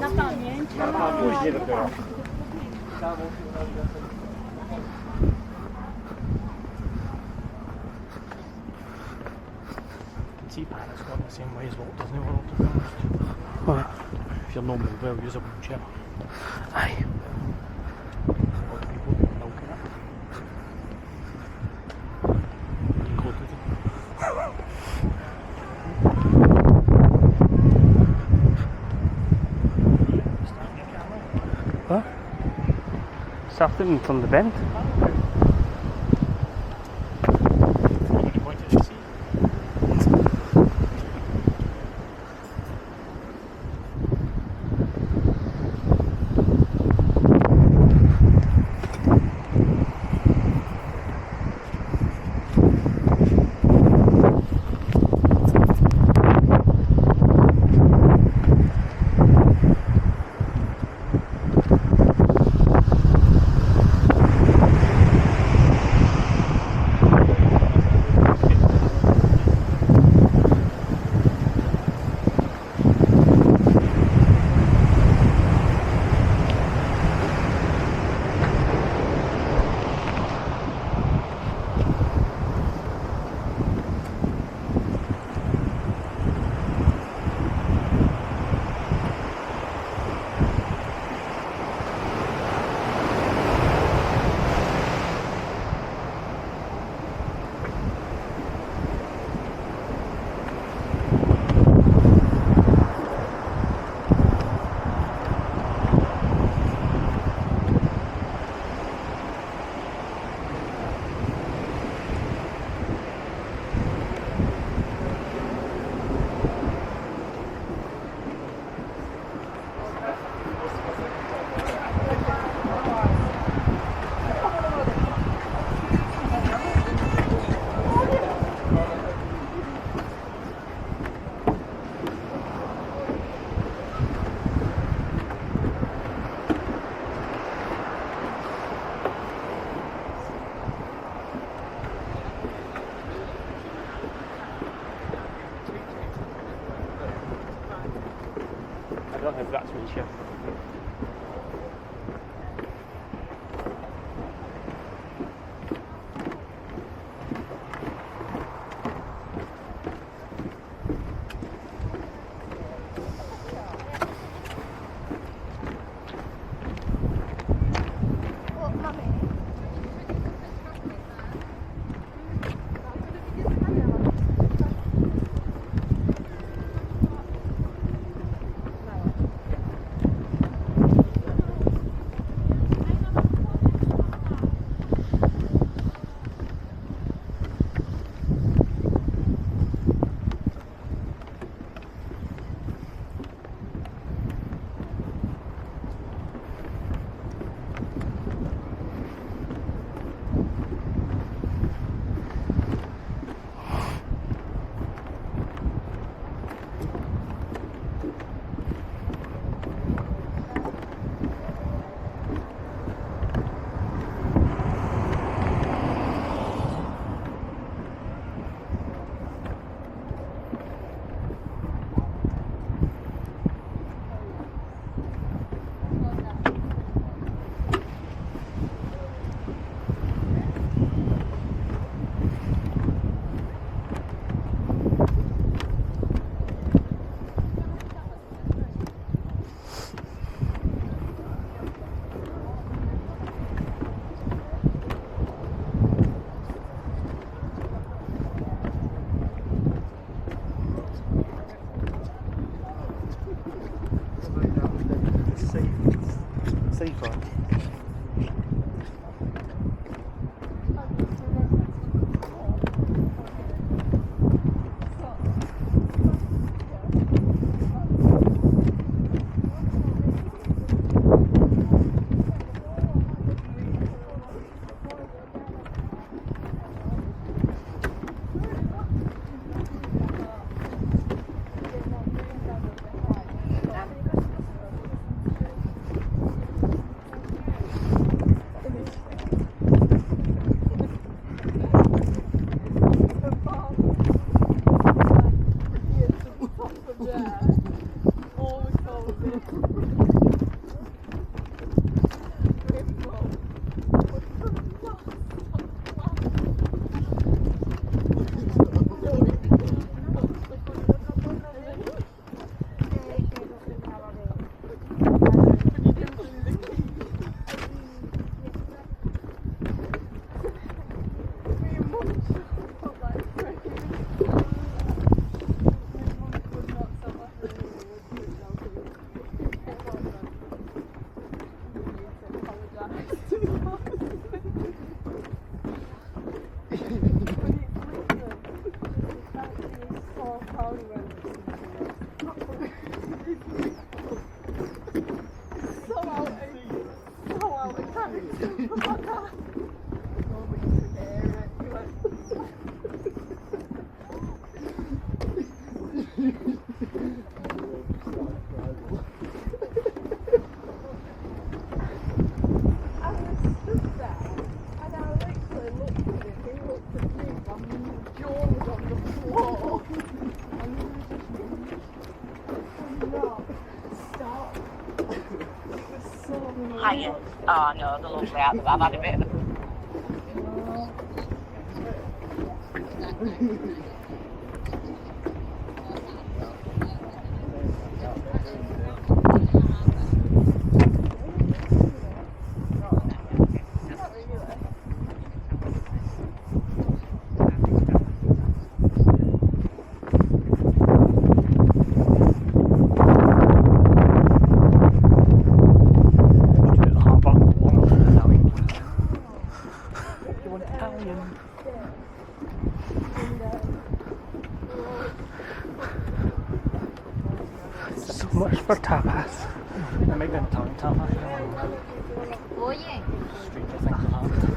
Na pamięć. Później dopiero. T-Pan's got the same way as Walt Disney World, to be honest. Right. If you're normal, they'll use a wheelchair. Aye. Other people get milking it. Included. What? Starting from the bend. You point at the sea. I don't know if that's wheelchair. Safer. Hiya. Oh no, they're lovely. I've had a bit of a... So much for tapas. They're making Italian tapas. Oye. Stranger things have happened.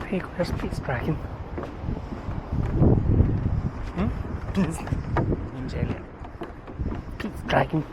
Hey, where's Pete's Dragon? Name's Elliot. Pete's Dragon.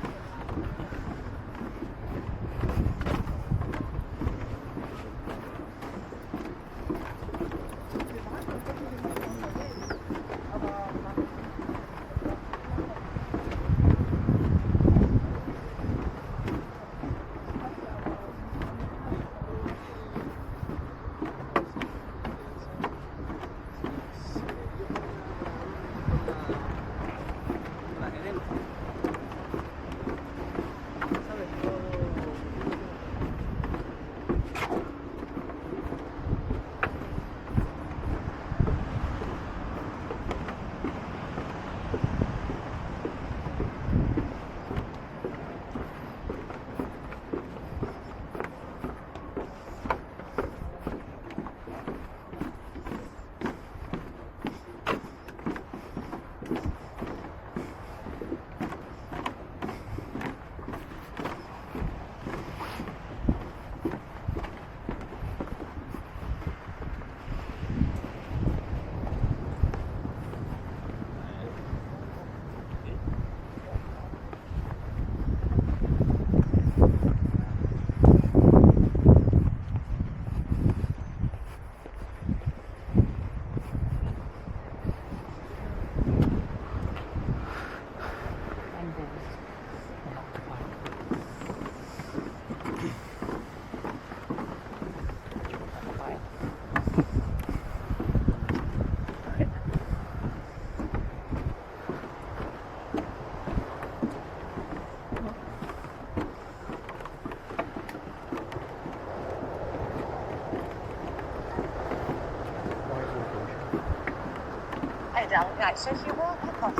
Right, so if you walk across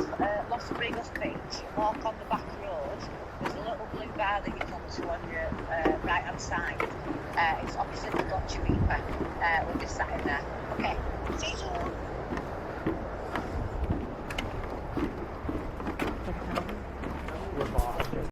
Los Abrigos beach, you walk on the back road, there's a little blue bar that you come to on your right hand side. It's opposite the Gotcha Reaper. We're just sat in there. Okay, see you soon.